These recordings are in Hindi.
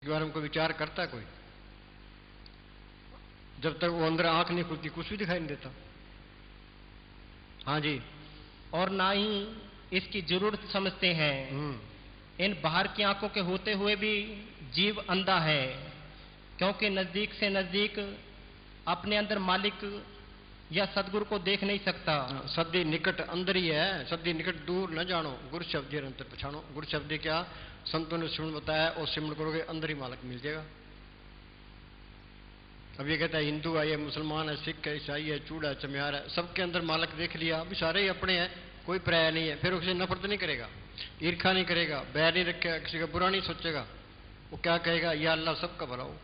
के बारे में कोई विचार करता है कोई? जब तक वो अंदर आंख नहीं खुलती कुछ भी दिखाई नहीं देता। हाँ जी। और ना ही इसकी जरूरत समझते हैं। इन बाहर की आंखों के होते हुए भी जीव अंधा है, क्योंकि नजदीक से नजदीक अपने अंदर मालिक या सदगुरु को देख नहीं सकता। सदी निकट अंदर ही है, सदी निकट दूर न जानो, गुरु शब्द अंतर पछानो। गुरु शब्द क्या? संतों ने सिमरन बताया, और सिमरन करोगे अंदर ही मालिक मिल जाएगा। अब ये कहता है हिंदू है, ये मुसलमान है, सिख है, ईसाई है, चूड़ा है, चमियार है, सबके अंदर मालिक देख लिया, अभी सारे ही अपने हैं, कोई पराया नहीं है। फिर उसे नफरत नहीं करेगा, ईर्खा नहीं करेगा, बैर नहीं रखेगा, किसी का बुरा नहीं सोचेगा। वो क्या कहेगा? या अल्लाह सबका भला हो,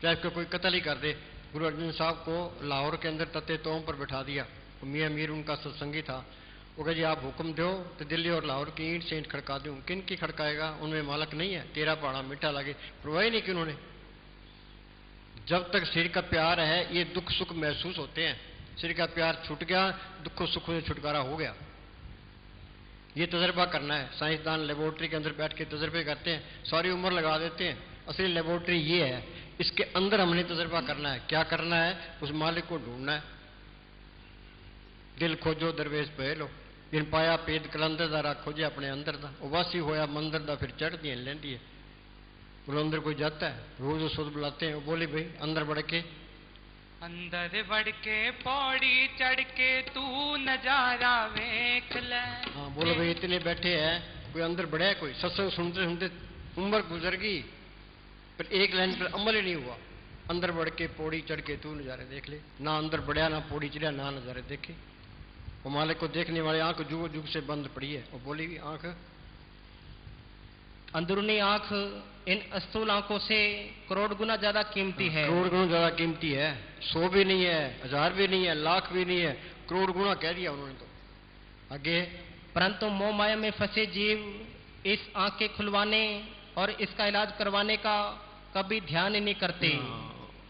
चाहे उसका कोई कत्ल ही कर दे। गुरु अर्जुन साहब को लाहौर के अंदर तत्ते तोम पर बैठा दिया। मियाँ मीर उनका सत्संगी था। वो कहे जी आप हुक्म दो तो दिल्ली और लाहौर की ईंट से ईंट खड़का दूँ। किन की खड़काएगा? उनमें मालक नहीं है। तेरा पहाड़ा मीठा लगे, परवाह नहीं कि उन्होंने। जब तक शरीर का प्यार है ये दुख सुख महसूस होते हैं। शरीर का प्यार छूट गया, दुख सुख से छुटकारा हो गया। ये तजर्बा करना है। साइंसदान लेबोरेटरी के अंदर बैठ के तजर्बे करते हैं, सारी उम्र लगा देते हैं। असली लेबोरेटरी ये है, इसके अंदर हमने तजर्बा करना है। क्या करना है? उस मालिक को ढूंढना है। दिल खोजो दरवेश पे लो, जिन पाया पेद कलंदर दा रख खोजे अपने अंदर दा। उबासी होया मंदिर दा फिर चढ़ दी लेंदी है। बोलो अंदर कोई जाता है, रोज उस बुलाते हैं। वो बोली भाई अंदर बढ़ के, अंदर बढ़ के पौड़ी चढ़ के तू नजारा वेख ले। हाँ बोलो भाई इतने बैठे हैं, कोई अंदर बढ़ा है? कोई सत्संग सुनते सुनते उम्र गुजर गई, पर एक लाइन पर अमल ही नहीं हुआ। अंदर बढ़ के पौड़ी चढ़ के तू नजारे देख ले। ना अंदर बढ़िया, ना पौड़ी चढ़िया, ना नजारे देखे। वो मालिक को देखने वाले आंख जुग जुग से बंद पड़ी है। वो बोली आंख, अंदरूनी आंख इन स्थूल आंखों से करोड़ गुना ज्यादा कीमती है। करोड़ गुना ज्यादा कीमती है। 100 भी नहीं है, 1000 भी नहीं है, लाख भी नहीं है, करोड़ गुना कह दिया उन्होंने तो। आगे, परंतु मोह माया में फंसे जीव इस आंख के खुलवाने और इसका इलाज करवाने का कभी ध्यान ही नहीं करते।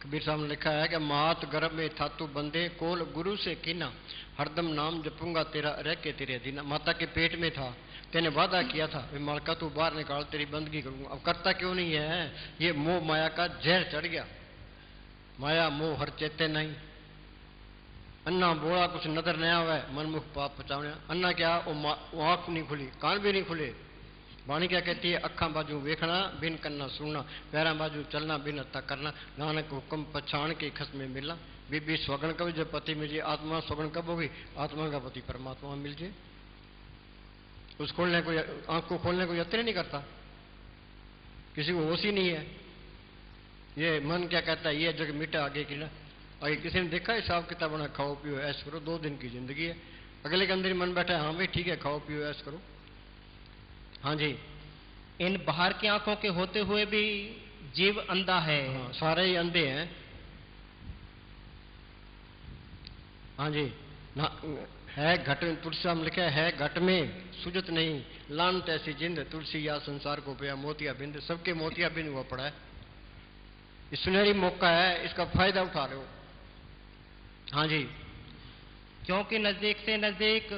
कबीर साहब ने लिखा है कि मात गर्भ में थातु बंदे कोल गुरु से कीना, हरदम नाम जपूंगा तेरा रह के तेरे अधीना। माता के पेट में था, तेने वादा किया था मालका तू बाहर निकाल तेरी बंदगी करूंगा। अब करता क्यों नहीं है? ये मोह माया का जहर चढ़ गया। माया मोह हर चेते नहीं। अन्ना बोला कुछ नजर नहीं आवे, मनमुख पाप पचावने। अन्ना क्या? वो आंख नहीं खुली, कान भी नहीं खुले। वाणी क्या कहती है? अखा बाजू वेखना बिन करना सुनना, पैरा बाजू चलना बिन हत्ता करना, नानक हुक्म पछाण के खस में मिलना। बीबी स्वगन कब जब पति मिल जाए, आत्मा स्वगन कब होगी? आत्मा का पति परमात्मा मिल जाए। उस खोलने को, आंख को खोलने को यत्न नहीं करता, किसी को होश ही नहीं है। ये मन क्या कहता है? ये जग मिटा आगे की ना। आगे किसी ने देखा हिसाब किताब बना, खाओ पियो ऐश करो, 2 दिन की जिंदगी है। अगले के अंदर ही मन बैठा है, हाँ भाई ठीक है खाओ पियो ऐश करो। हाँ जी। इन बाहर की आंखों के होते हुए भी जीव अंधा है। हाँ, सारे ही अंधे हैं। हाँ जी। ना है घट में, तुलसी में लिखा है घट में सुजत नहीं, लानत ऐसी जिंद तुलसी या संसार को पिया मोतिया बिंद। सबके मोतिया बिंद हुआ पड़ा है। ये सुनहरी मौका है, इसका फायदा उठा रहे हो। हाँ जी। क्योंकि नजदीक से नजदीक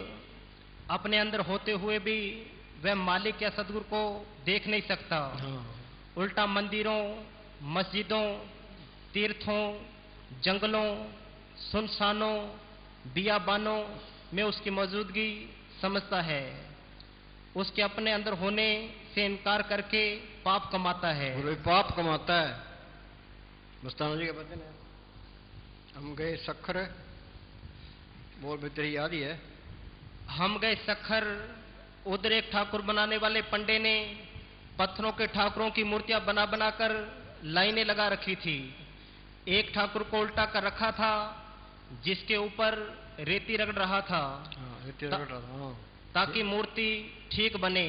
अपने अंदर होते हुए भी वह मालिक या सदगुरु को देख नहीं सकता। उल्टा मंदिरों, मस्जिदों, तीर्थों, जंगलों, सुनसानों, बियाबानों में उसकी मौजूदगी समझता है। उसके अपने अंदर होने से इनकार करके पाप कमाता है। पाप कमाता है। मस्ताना जी का वचन है, हम गए सखर, बोल भी तेरी याद ही है। हम गए सखर, उधर एक ठाकुर बनाने वाले पंडे ने पत्थरों के ठाकुरों की मूर्तियां बना बनाकर लाइनें लगा रखी थी। एक ठाकुर को उल्टा कर रखा था, जिसके ऊपर रेती रगड़ रहा था, ताकि मूर्ति ठीक बने।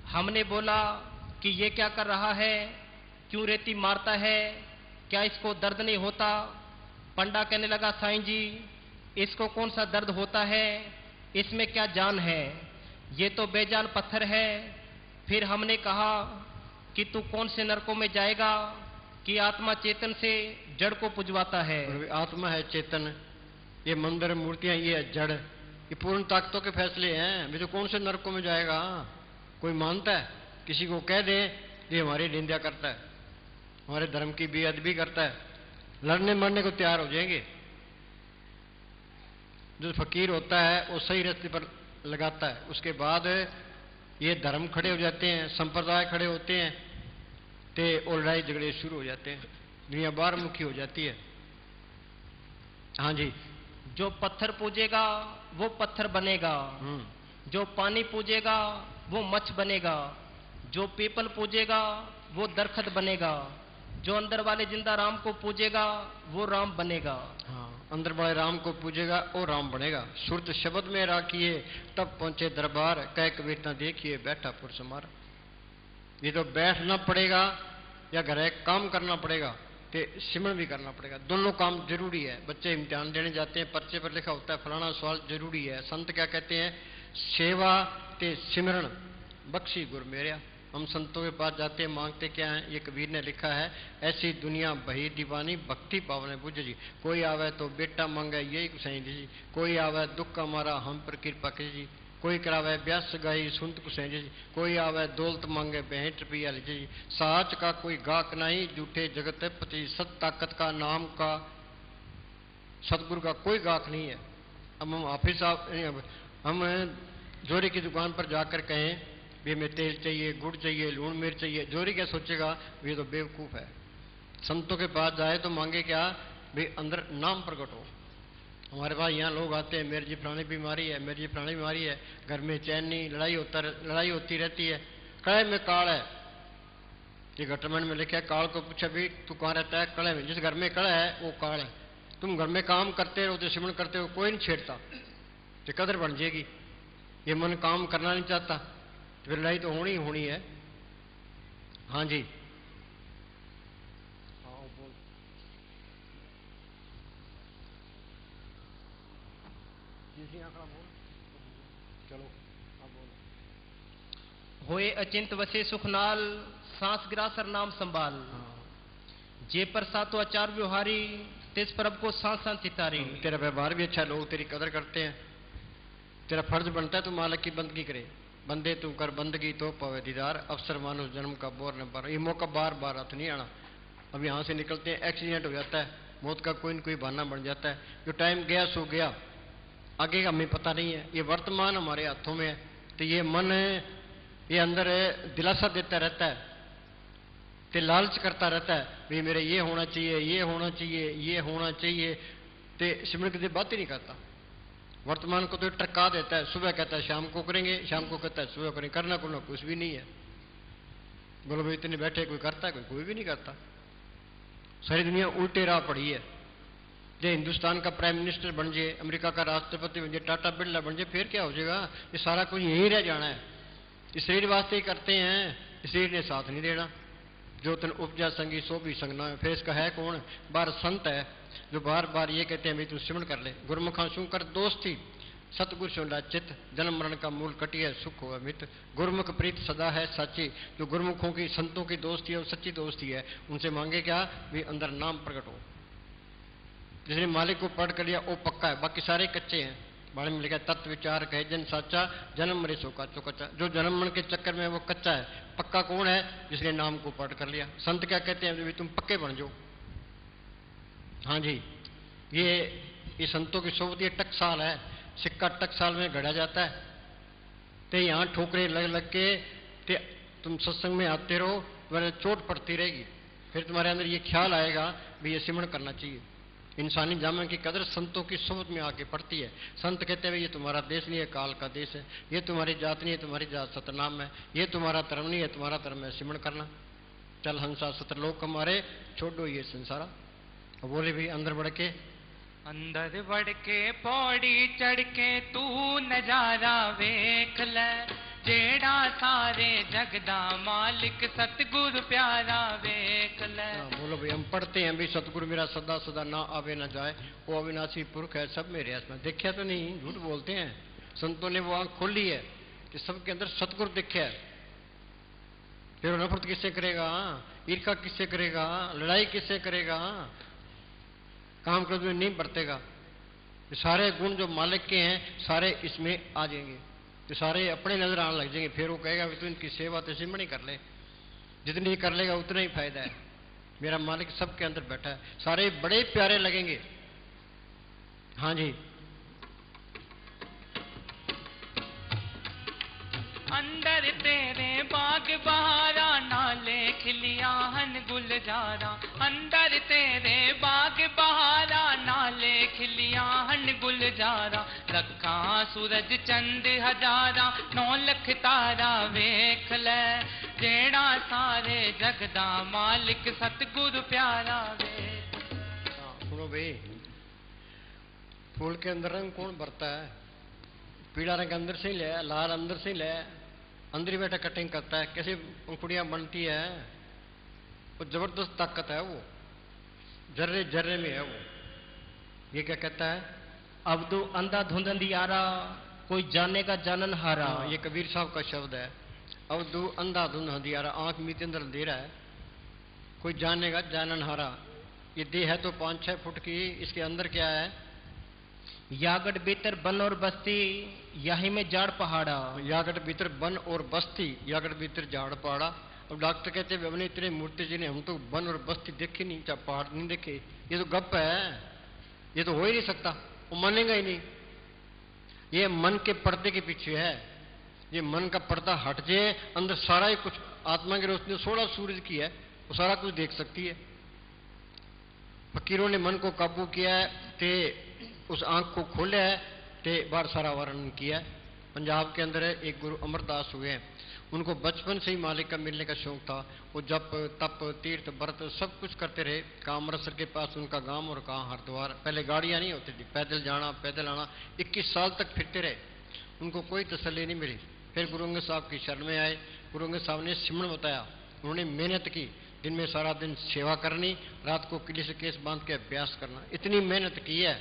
हमने बोला कि ये क्या कर रहा है, क्यों रेती मारता है, क्या इसको दर्द नहीं होता? पंडा कहने लगा साईं जी, इसको कौन सा दर्द होता है, इसमें क्या जान है, ये तो बेजान पत्थर है। फिर हमने कहा कि तू कौन से नरकों में जाएगा कि आत्मा चेतन से जड़ को पुजवाता है। आत्मा है चेतन, ये मंदिर मूर्तियां ये है जड़, ये पूर्ण ताकतों के फैसले हैं। मैं तो कौन से नरकों में जाएगा? कोई मानता है? किसी को कह दे ये हमारी निंदा करता है, हमारे धर्म की बेअदबी करता है, लड़ने मरने को तैयार हो जाएंगे। जो फकीर होता है वो सही रास्ते पर लगाता है, उसके बाद ये धर्म खड़े हो जाते हैं, संप्रदाय खड़े होते हैं, तो लड़ाई झगड़े शुरू हो जाते हैं, दुनिया बाहरमुखी हो जाती है। हाँ जी। जो पत्थर पूजेगा वो पत्थर बनेगा, जो पानी पूजेगा वो मच्छ बनेगा, जो पीपल पूजेगा वो दरखत बनेगा, जो अंदर वाले जिंदा राम को पूजेगा वो राम बनेगा। हाँ, अंदर वाले राम को पूजेगा वो राम बनेगा। सुरत शब्द में राखिए तब पहुंचे दरबार, कह कबीरता देखिए बैठा पुरुष हमारा। ये तो बैठना पड़ेगा या घर काम करना पड़ेगा, ते सिमरन भी करना पड़ेगा, दोनों काम जरूरी है। बच्चे इम्तिहान देने जाते हैं, पर्चे पर लिखा होता है फलाना सवाल जरूरी है। संत क्या कहते हैं? सेवा ते सिमरन बख्शी गुर मेरिया। हम संतों के पास जाते हैं, मांगते क्या है? ये कबीर ने लिखा है, ऐसी दुनिया भई दीवानी भक्ति पावने बुझ जी। कोई आवे तो बेटा मांगे यही कुसैन जी, कोई आवे दुख का मारा हम पर कृपा कीजिए, कोई करावे ब्यास गाई सुनत कुसैन जी, कोई आवे दौलत मांगे 62 रुपया लीजिए। साच का कोई गाक नहीं, झूठे जगत पति, सत ताकत का नाम का सतगुरु का कोई गाक नहीं है। अब हम ऑफिस हम जोरी की दुकान पर जाकर कहें भी हमें तेल चाहिए, गुड़ चाहिए, लूण मिर्च चाहिए, जोरी क्या सोचेगा? ये तो बेवकूफ है। संतों के पास जाए तो मांगे क्या? भी अंदर नाम प्रकट हो। हमारे पास यहाँ लोग आते हैं, मेरे जी फलानी बीमारी है, मेरी जी फलानी बीमारी है, घर में चैन नहीं, लड़ाई होती रहती है, कड़े में काल है। ये गटरमैन में लिखा है, काल को पूछा भी तू कहाँ रहता है? कड़े में। जिस घर में कड़ा है वो काल है। तुम घर में काम करते रहो तो सिमरन करते हो, कोई नहीं छेड़ता, तो कदर बन जाएगी। ये मन काम करना नहीं चाहता तो फिर लड़ाई तो होनी ही होनी है। हाँ जी। चलो होए अचिंत वसे सुख नाल, सांस गिरा सर नाम संभाल। जे पर सातो आचार व्यवहारी, तेज परब को सांस सांस चितारी। तेरा व्यवहार भी अच्छा, लोग तेरी कदर करते हैं। तेरा फर्ज बनता है तू मालिक की बंदगी करे। बंदे तू कर बंदगी तो पवे दीदार, अफसर मानुष जन्म का बोर न बार। ये मौका बार बार हाथ नहीं आना। अब यहाँ से निकलते हैं, एक्सीडेंट हो जाता है, मौत का कोई न कोई बहाना बन जाता है। जो टाइम गया सो गया, आगे का हमें पता नहीं है। ये वर्तमान हमारे हाथों में है। तो ये मन ये अंदर दिलासा देता रहता है, तो लालच करता रहता है भी मेरे ये होना चाहिए, ये होना चाहिए, ये होना चाहिए, तो सिमरन की बात ही नहीं करता। वर्तमान को तो टरका देता है, सुबह कहता है शाम को करेंगे, शाम को कहता है सुबह करेंगे, करना कुछ भी नहीं है। बोलो भाई इतने बैठे कोई करता है? कोई भी नहीं करता। सारी दुनिया उल्टे राह पड़ी है। जो हिंदुस्तान का प्राइम मिनिस्टर बन जाए, अमेरिका का राष्ट्रपति बन जाए, टाटा बिरला बन जाए, फिर क्या हो जाएगा? ये सारा कुछ यही रह जाना है। इस शरीर वास्ते ही करते हैं, इस शरीर ने साथ नहीं देना। जो तन उपजा संगी सो भी संगना है। फिर इसका है कौन? बार संत है जो बार बार ये कहते हैं भाई तू सिमरन कर ले। गुरमुखा शू कर दोस्ती, सतगुरु सुन चित, जन्म मरण का मूल कटिया सुख हो अमित। गुरमुख प्रीत सदा है सच्ची। जो गुरमुखों की संतों की दोस्ती है वो सच्ची दोस्ती है। उनसे मांगे क्या? भी अंदर नाम प्रकट हो। जिसने मालिक को पढ़ कर लिया वो पक्का है, बाकी सारे कच्चे हैं। बारे में लिखा तत्व विचार कहे जन साचा, जन्म मरे सो का चो कच्चा। जो जन्म मरण के चक्कर में वो कच्चा है। पक्का कौन है? जिसने नाम को पढ़ कर लिया। संत क्या कहते हैं? तुम पक्के बन जाओ। हाँ जी। ये संतों की सोबत ये टकसाल है। सिक्का टकसाल में गढ़ा जाता है। तो यहाँ ठोकरे लग लग के ते तुम सत्संग में आते रहो, वरना चोट पड़ती रहेगी। फिर तुम्हारे अंदर ये ख्याल आएगा भी ये सिमरन करना चाहिए। इंसानी जामन की कदर संतों की सोबत में आके पड़ती है। संत कहते हैं ये तुम्हारा देश नहीं है, काल का देश है। ये तुम्हारी जात नहीं है, तुम्हारी जात सतनाम है। ये तुम्हारा धर्म नहीं है, तुम्हारा धर्म है सिमरन करना। चल हंसा सतलोक हमारे, छोड़ो ये संसारा। बोले भी अंदर बढ़ के, अंदर बढ़ के पौड़ी चढ़ के तू नजारा वेख ले, जेड़ा सारे जगदा मालिक सतगुरु प्यारा वेख ले। बोलो भाई हम पढ़ते हैं भी सतगुरु मेरा सदा सदा ना आवे ना जाए, वो अविनाशी पुरख है सब मेरे में। देखा तो नहीं, झूठ बोलते हैं। संतों ने वो आंख खोली है कि सबके अंदर सतगुरु दिखे है। फिर नफरत किससे करेगा? ईर्खा किससे करेगा? लड़ाई किससे करेगा? काम क्रोध में नहीं बरतेगा। सारे गुण जो मालिक के हैं सारे इसमें आ जाएंगे, तो सारे अपने नजर आने लग जाएंगे। फिर वो कहेगा तू इनकी सेवा तो सिमरन ही कर ले, जितनी कर लेगा उतना ही फायदा है। मेरा मालिक सबके अंदर बैठा है, सारे बड़े प्यारे लगेंगे। हाँ जी, अंदर तेरे बाग बहारा, नाले खिलिया हन गुलजारा। अंदर तेरे बाग बहारा, नाले खिलिया हन गुलजारा। रखा सूरज चंद हजारा, 9 लख तारा वेख ले। जेड़ा सारे जगदा मालिक सतगुरु प्यारा वे। सुनो भाई, फूल के अंदर रंग कौन भरता है? पीला रंग अंदर से ही ले, लाल अंदर से ही ले, अंदर ही बैठा कटिंग करता है, कैसे पंखुड़ियां बनती है। वो जबरदस्त ताकत है, वो जर्रे जर्रे में है वो। ये क्या कहता है? अब तो अंधा धुंधन दियारा, कोई जानेगा जानन हारा। ये कबीर साहब का शब्द है। अब दो अंधा धुंध दियारा, आंख मीते अंदर अंधेरा है, कोई जानेगा जानन हारा। ये देह है तो 5-6 फुट की, इसके अंदर क्या है? यागट भीतर बन और बस्ती, यही में जाड़ पहाड़ा। यागट भीतर वन और बस्ती, यागट भीतर झाड़ पहाड़ा। अब डॉक्टर कहते हैं हमने इतने मूर्ति जी ने, हम तो वन और बस्ती देखी नहीं, चाहे पहाड़ नहीं देखे। ये तो गप है, ये तो हो ही नहीं सकता, वो मानेगा ही नहीं। ये मन के पर्दे के पीछे है। ये मन का पर्दा हट जाए, अंदर सारा ही कुछ, आत्मा की रोशनी 16 सूरज की है, वो सारा कुछ देख सकती है। फकीरों ने मन को काबू किया है, ते उस आंख को खोला है, ते बार सारा वर्णन किया है। पंजाब के अंदर एक गुरु अमरदास हुए हैं, उनको बचपन से ही मालिक का मिलने का शौक था। वो जप तप तीर्थ व्रत सब कुछ करते रहे। कहाँ अमृतसर के पास उनका गांव और कहाँ हरिद्वार। पहले गाड़ियां नहीं होती थी, पैदल जाना पैदल आना। 21 साल तक फिरते रहे, उनको कोई तसल्ली नहीं मिली। फिर गुरु अंगद साहब की शरण में आए। गुरु अंगद साहब ने सिमरन बताया, उन्होंने मेहनत की, दिन में सारा दिन सेवा करनी, रात को किले से केस बांध के अभ्यास करना, इतनी मेहनत की है।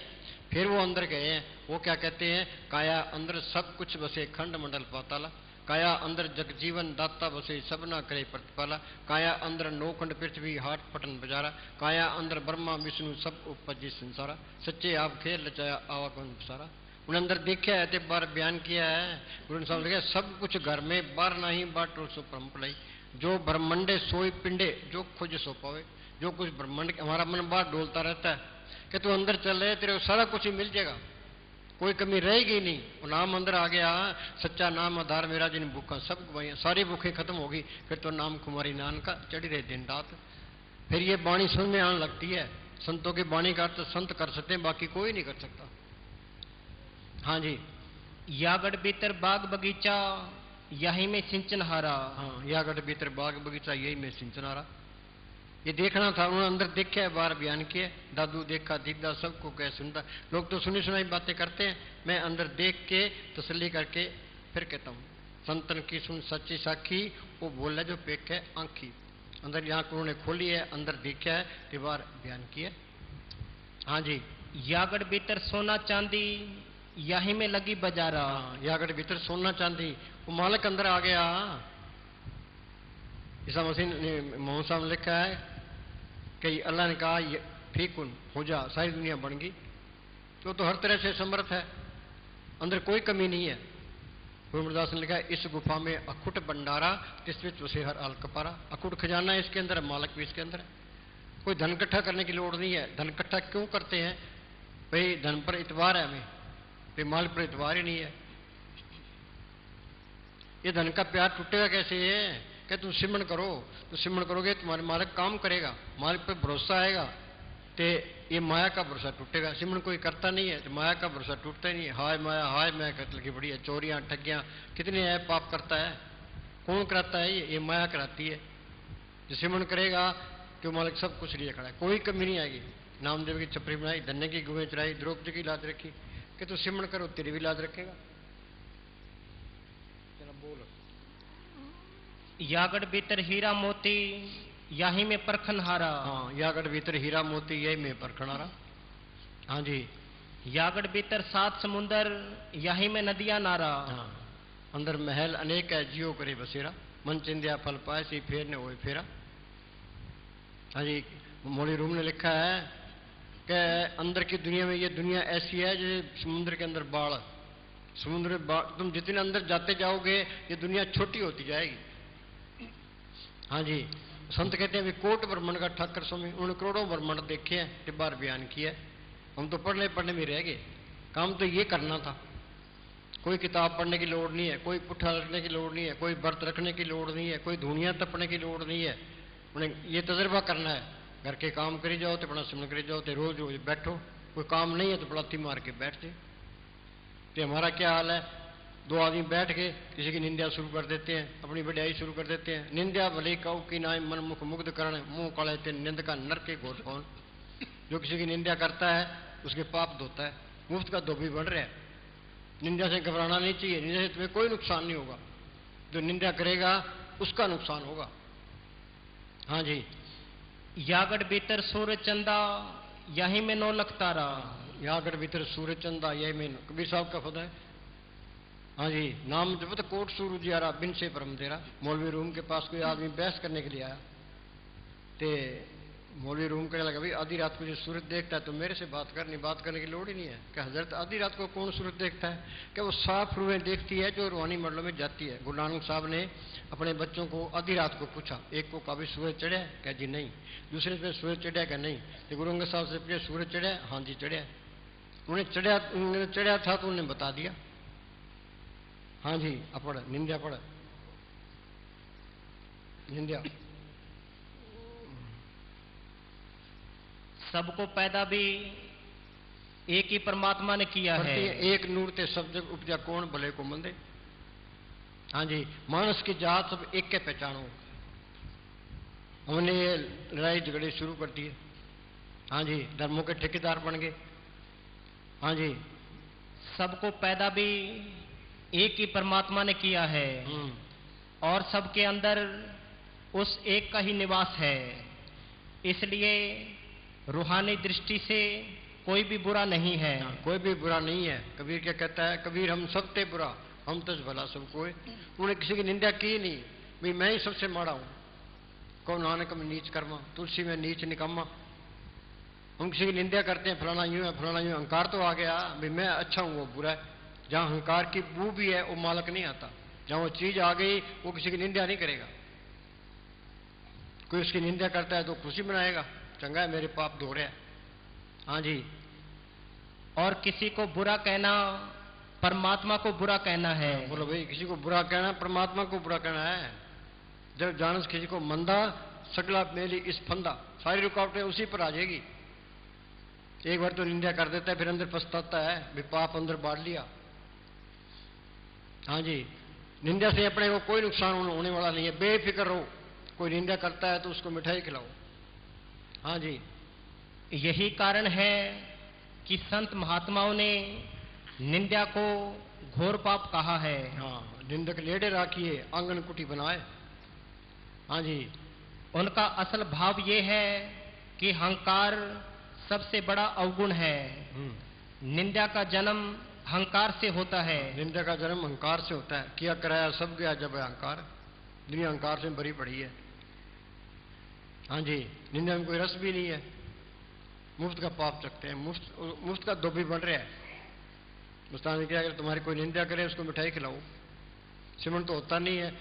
फिर वो अंदर गए हैं, वो क्या कहते हैं? काया अंदर सब कुछ बसे खंड मंडल पाताला। काया अंदर जगजीवन दाता बसे सब ना करे प्रतिपाला। काया अंदर नौखंड पृथ्वी हाट पटन बजारा। काया अंदर ब्रह्मा विष्णु सब उपजी संसारा। सच्चे आप खेल रचाया आवागमन सारा। उन्हें अंदर देखा है तो बार बयान किया है गुरु साहब ने, सब कुछ घर में बार नहीं बाटो सो परम पलाई। जो ब्रह्मंडे सोई पिंडे जो खोज सो पावे। जो कुछ ब्रह्मंड, हमारा मन बाहर डोलता रहता है कि तू अंदर चल रहे, तेरे को सारा कुछ ही मिल जाएगा, कोई कमी रहेगी नहीं। वो नाम अंदर आ गया, सच्चा नाम आधार मेरा जिन भूखा सब गवाइयां, सारी भूखें खत्म होगी। फिर तो नाम कुमारी नान का चढ़ी रहे दिन रात। फिर ये वाणी सुन में आने लगती है। संतों की वाणी का अर्थ संत कर सकते हैं, बाकी कोई नहीं कर सकता। हाँ जी, यागढ़ भीतर बाग बगीचा, यही में सिंचन हारा। हाँ, यागढ़ भीतर बाग बगीचा, यही में सिंचन हारा। ये देखना था, उन्होंने अंदर देखा है, बाहर बयान किया। दादू देखा दिखदा सबको कह सुनता। लोग तो सुनी सुनाई बातें करते हैं, मैं अंदर देख के तसल्ली करके फिर कहता हूँ। संतन की सुन सच्ची साखी, वो बोला जो पेक है आंखी। अंदर यहाँ उन्होंने खोली है, अंदर देखा है, तो बाहर बयान किया। हाँ जी, यागढ़ भीतर सोना चांदी, यही में लगी बाजारा। हाँ, यागढ़ भीतर सोना चांदी, वो मालिक अंदर आ गया। ईसा मसीह ने मोहम्मद साहब ने लिखा है कि अल्लाह ने कहा फीकुन हो जा, सारी दुनिया बन गई। तो हर तरह से समर्थ है, अंदर कोई कमी नहीं है। गुरु अमरदास ने लिखा है, इस गुफा में अखुट भंडारा, इस विच उसे हर आल कपारा। अखुट खजाना है इसके अंदर, मालिक भी इसके अंदर है। कोई धन इकट्ठा करने की लोड़ नहीं है। धन इकट्ठा क्यों करते हैं भाई? धन पर इतबार है हमें, भाई मालिक पर इतबार ही नहीं है। ये धन का प्यार टूटेगा कैसे है? कि तुम सिमरन करो, तो सिमरन करोगे तुम्हारे मालिक काम करेगा, मालिक पे भरोसा आएगा, तो ये माया का भरोसा टूटेगा। सिमरन कोई करता नहीं है तो माया का भरोसा टूटता ही नहीं है। हाय माया, हाय मैं कत्ल की बड़ी है, चोरियां ठगियां कितने है पाप करता है। कौन कराता है? ये माया कराती है। जो सिमरन करेगा तो मालिक सब कुछ लिए खड़ा है, कोई कमी नहीं आएगी। नामदेव की छपरी बनाई, धन्य की गुहें चढ़ाई, द्रौपदी की लाज रखी, कि तू सिमरन करो तेरी भी लाज रखेगा। बोल। यागढ़ भीतर हीरा मोती, यही में परखन हारा। हाँ, यागढ़ भीतर हीरा मोती, यही में परखन हारा। हाँ जी, यागढ़ भीतर 7 समुंदर, यही में नदियां नारा। हाँ, अंदर महल अनेक है, जियो करे बसेरा, मन चिंदिया फल पाए सी फेर ने वो फेरा। हाँ जी, मौली रूम ने लिखा है कि अंदर की दुनिया में, ये दुनिया ऐसी है जैसे समुद्र के अंदर बाढ़। समुद्र बाढ़, तुम जितने अंदर जाते जाओगे ये दुनिया छोटी होती जाएगी। हाँ जी, संत कहते हैं भी कोट ब्रह्मंड का ठाकर स्वामी, उन्होंने करोड़ों ब्रह्मंड देखे हैं, टिब्बार बयान किया है। हम तो पढ़ने में रह गए। काम तो ये करना था। कोई किताब पढ़ने की लोड़ नहीं है, कोई पुट्ठा रखने की लोड़ नहीं है, कोई व्रत रखने की लोड़ नहीं है, कोई धुनिया तपने की लोड़ नहीं है। उन्हें ये तजर्बा करना है। घर के काम करी जाओ तो अपना सिमरन करी जाओ, तो रोज रोज बैठो। कोई काम नहीं है तो पलाती मार के बैठ जाए। तो हमारा क्या हाल है, दो आदमी बैठ के किसी की निंदा शुरू कर देते हैं, अपनी बढ़ाई शुरू कर देते हैं। निंदा भले कहो कि ना मन मुख मुग्ध करण, मुंह काले ते निंद का नर के घोर कौन। जो किसी की निंदा करता है उसके पाप धोता है। मुफ्त का धोबी बढ़ रहा है। निंदा से घबराना नहीं चाहिए। निंदा से तुम्हें कोई नुकसान नहीं होगा, जो निंदा करेगा उसका नुकसान होगा। हाँ जी। यागढ़ भीतर सूरज चंदा, यहीं में 9 लाख तारा। यागढ़ भीतर सूरज चंदा, यही में कबीर साहब का खुद है। हाँ जी। नाम जपत कोट सूरज यारा, बिन से परम तेरा। मौलवी रूम के पास कोई आदमी बहस करने के लिए आया, ते मौलवी रूम कहने लगा, भाई आधी रात को जो सूरज देखता है तो मेरे से बात करने की लोड़ ही नहीं है। क्या हजरत आधी रात को कौन सूरज देखता है? क्या वो साफ रूहें देखती है जो रूहानी मंडलों में जाती है। गुरु नानक साहब ने अपने बच्चों को आधी रात को पूछा, एक को कभी सूरज चढ़ा? क्या जी नहीं। दूसरे पे सूरज चढ़ा? क्या नहीं। तो गुरु अंगद साहब से पूछा, सूरज चढ़ा? हाँ जी चढ़ा। उन्हें चढ़ा था तो उन्हें बता दिया। हाँ जी। अपड़ निंदा पड़ निंदा। सबको पैदा भी एक ही परमात्मा ने किया है। एक नूर ते सब जग उपजा, कौन भले को मंदे। हाँ जी। मानस की जात सब एक के पहचानो। हमने ये लड़ाई झगड़े शुरू कर दिए। हाँ जी। धर्मों के ठेकेदार बन गए। हाँ जी। सबको पैदा भी एक ही परमात्मा ने किया है और सबके अंदर उस एक का ही निवास है। इसलिए रूहानी दृष्टि से कोई भी बुरा नहीं है। कोई भी बुरा नहीं है। कबीर क्या कहता है? कबीर हम सब ते बुरा, हम तज भला सबको। उन्होंने किसी की निंदा की नहीं, भाई मैं ही सबसे माड़ा हूं। कौन नानक में नीच कर्मा, तुलसी में नीच निकम्मा। हम किसी की निंदा करते हैं, फलाना यूं है फलाना यूं। अहंकार तो आ गया, भाई मैं अच्छा हूं वो बुरा है। जहां अहंकार की बू भी है वो मालक नहीं आता। जहां वो चीज आ गई वो किसी की निंदा नहीं करेगा। कोई उसकी निंदा करता है तो खुशी मनाएगा, चंगा है मेरे पाप धो रहे हैं। हाँ जी। और किसी को बुरा कहना परमात्मा को बुरा कहना है। बोलो भाई, किसी को बुरा कहना परमात्मा को बुरा कहना है। जब जानस किसी को मंदा, सगला मेली इस फंदा, सारी रुकावटें उसी पर आ जाएगी। एक बार तो निंदा कर देता है, फिर अंदर पछताता है, भी पाप अंदर बांट लिया। हाँ जी। निंदा से अपने को कोई नुकसान होने वाला नहीं है, बेफिक्र रहो। कोई निंदा करता है तो उसको मिठाई खिलाओ। हाँ जी। यही कारण है कि संत महात्माओं ने निंदा को घोर पाप कहा है। हाँ। निंदक लेडे राखिए, आंगन कुटी बनाए। हाँ जी। उनका असल भाव ये है कि अहंकार सबसे बड़ा अवगुण है। निंदा का जन्म अहंकार से होता है। निंदा का जन्म अहंकार से होता है। किया कराया सब गया जब अहंकार। दुनिया अहंकार से भरी पड़ी है। हाँ जी। निंदा में कोई रस भी नहीं है। मुफ्त का पाप चखते हैं, मुफ्त का धोबी बन रहा है। मुस्तान ने क्या, अगर तुम्हारी कोई निंदा करे उसको मिठाई खिलाओ। सिमरन तो होता नहीं है,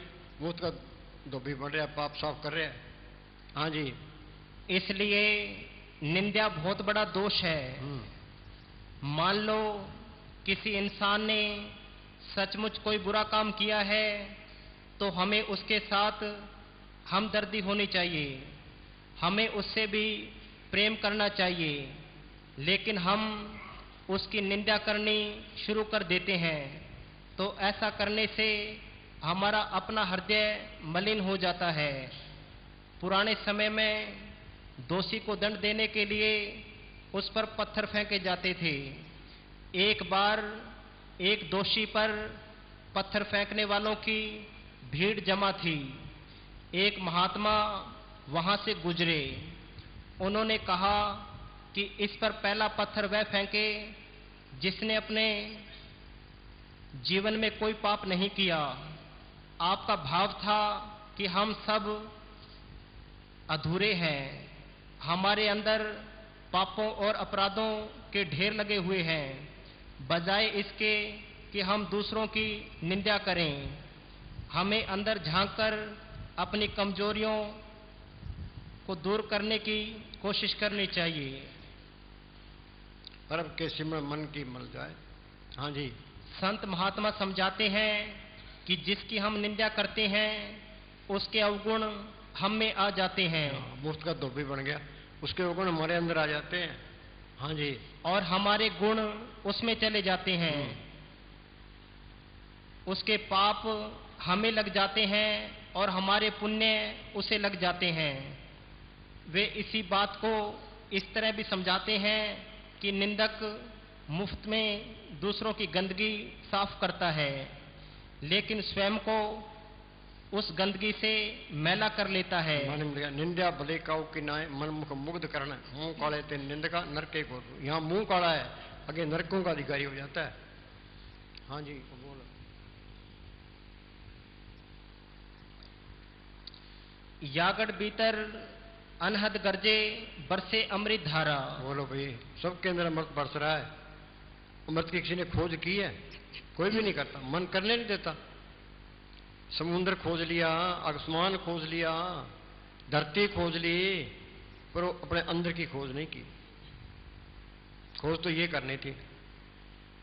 मुफ्त का धोबी बन रहा है, पाप साफ कर रहा है। हाँ जी। इसलिए निंदा बहुत बड़ा दोष है। मान लो किसी इंसान ने सचमुच कोई बुरा काम किया है तो हमें उसके साथ हमदर्दी होनी चाहिए, हमें उससे भी प्रेम करना चाहिए। लेकिन हम उसकी निंदा करनी शुरू कर देते हैं तो ऐसा करने से हमारा अपना हृदय मलिन हो जाता है। पुराने समय में दोषी को दंड देने के लिए उस पर पत्थर फेंके जाते थे। एक बार एक दोषी पर पत्थर फेंकने वालों की भीड़ जमा थी। एक महात्मा वहां से गुजरे। उन्होंने कहा कि इस पर पहला पत्थर वह फेंके जिसने अपने जीवन में कोई पाप नहीं किया। आपका भाव था कि हम सब अधूरे हैं, हमारे अंदर पापों और अपराधों के ढेर लगे हुए हैं। बजाय इसके कि हम दूसरों की निंदा करें, हमें अंदर झांककर अपनी कमजोरियों को दूर करने की कोशिश करनी चाहिए। परब के सिमरण मन की मल जाए। हाँ जी। संत महात्मा समझाते हैं कि जिसकी हम निंदा करते हैं उसके अवगुण हम में आ जाते हैं। मुफ्त का धोबी बन गया, उसके अवगुण हमारे अंदर आ जाते हैं। हाँ जी। और हमारे गुण उसमें चले जाते हैं। उसके पाप हमें लग जाते हैं और हमारे पुण्य उसे लग जाते हैं। वे इसी बात को इस तरह भी समझाते हैं कि निंदक मुफ्त में दूसरों की गंदगी साफ करता है, लेकिन स्वयं को उस गंदगी से मैला कर लेता है। निंदा भले काऊ की नाय मन मुख मुग्ध करना, मुंह काले ते निंदका नरके को। यहाँ मुंह काला है, आगे नरकों का अधिकारी हो जाता है। हाँ जी बोलो। यागड़ भीतर अनहद गर्जे बरसे अमृत धारा। बोलो भाई, सबके अंदर अमृत बरस रहा है। अमृत की किसी ने खोज की है? कोई भी नहीं करता, मन करने नहीं देता। समुद्र खोज लिया, आसमान खोज लिया, धरती खोज ली, पर वो अपने अंदर की खोज नहीं की। खोज तो ये करनी थी।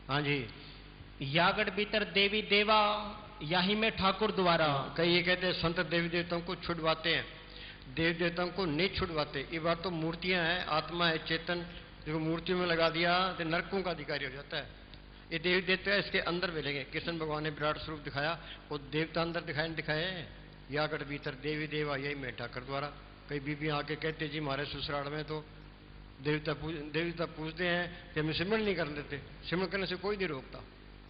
हाँ जी। यागड़ भीतर देवी देवा याही में ठाकुर द्वारा। कई ये कहते हैं संत देवी देवताओं को छुड़वाते हैं, देवी देवताओं को नहीं छुड़वाते। ये बात तो मूर्तियां हैं, आत्मा है, चेतन, जो मूर्तियों में लगा दिया तो नरकों का अधिकारी हो जाता है। ये देवी देवता इसके अंदर मिलेंगे। कृष्ण भगवान ने विराट स्वरूप दिखाया, वो देवता अंदर दिखाए नहीं दिखाए। यागड़ भीतर देवी देवा यही में ठाकर द्वारा। कई बीबियां आके कहते जी हमारे ससुराल में तो देवता पूजते हैं कि हमें सिमरण नहीं करने देते। सिमरण करने से कोई नहीं रोकता,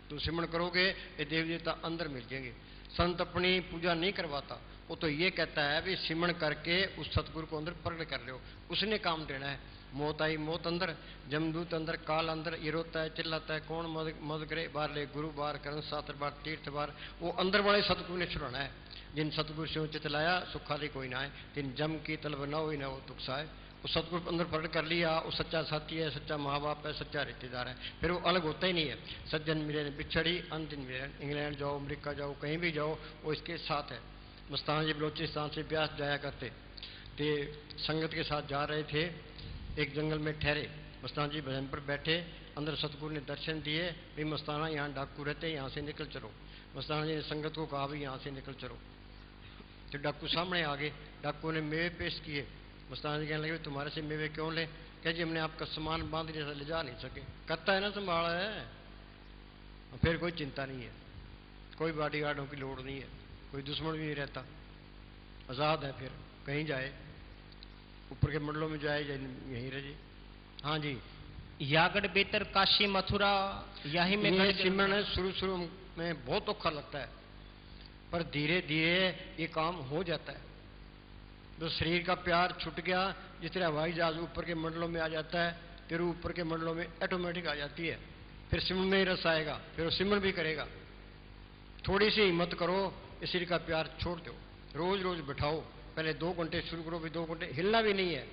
तो सिमरण करोगे ये देवी देवता अंदर मिल जाएंगे। संत अपनी पूजा नहीं करवाता, वो तो ये कहता है भी सिमरण करके उस सतगुरु को अंदर प्रकट कर लो, उसने काम देना है। मौत आई मौत अंदर, जमदूत अंदर, काल अंदर, ये रोता है चिल्लाता है कौन मदद करे, बार ले गुरु बार करण शास्त्र बार तीर्थ बार, वो अंदर वाले सतगुरु ने छुड़ाना है। जिन सतगुरु से चितलाया सुखाली कोई ना आए, जिन जम की तलब ना हो ना वो दुख साए। वो सतगुरु अंदर प्रकट कर लिया, वो सच्चा साथी है, सच्चा माँ बाप है, सच्चा रिश्तेदार है, फिर वो अलग होता ही नहीं है। सज्जन मिले बिछड़ी अंतिम मिले, इंग्लैंड जाओ अमेरिका जाओ कहीं भी जाओ वो इसके साथ है। मस्तान जी बलोचिस्तान से ब्यास जाया करते थे, संगत के साथ जा रहे थे, एक जंगल में ठहरे। मस्तान जी भजन पर बैठे, अंदर सतगुरु ने दर्शन दिए, भाई मस्ताना यहाँ डाकू रहते हैं, यहाँ से निकल चलो। मस्ताना जी ने संगत को कहा भी यहाँ से निकल चलो। तो डाकू सामने आ गए, डाकू ने मेवे पेश किए। मस्ताना जी कहने लगे तुम्हारे से मेवे क्यों ले? कह जी हमने आपका सामान बांध लिया, ले जा नहीं सके। करता है ना संभाला है, फिर कोई चिंता नहीं है, कोई बॉडी गार्डों की लोड़ नहीं है, कोई दुश्मन भी नहीं रहता, आज़ाद है। फिर कहीं जाए, ऊपर के मंडलों में जाए या यहीं रहे। हाँ जी। यागड़ बेतर काशी मथुरा यही में सिमरण शुरू में बहुत औखा लगता है, पर धीरे धीरे ये काम हो जाता है। तो शरीर का प्यार छूट गया, जिस तरह हवाई जहाज ऊपर के मंडलों में आ जाता है, फिर ऊपर के मंडलों में ऑटोमेटिक आ जाती है। फिर सिमरण में ही रस आएगा, फिर वो सिमरण भी करेगा। थोड़ी सी हिम्मत करो, इस शरीर का प्यार छोड़ दो, रोज रोज बिठाओ। पहले 2 घंटे शुरू करो, भी 2 घंटे हिलना भी नहीं है।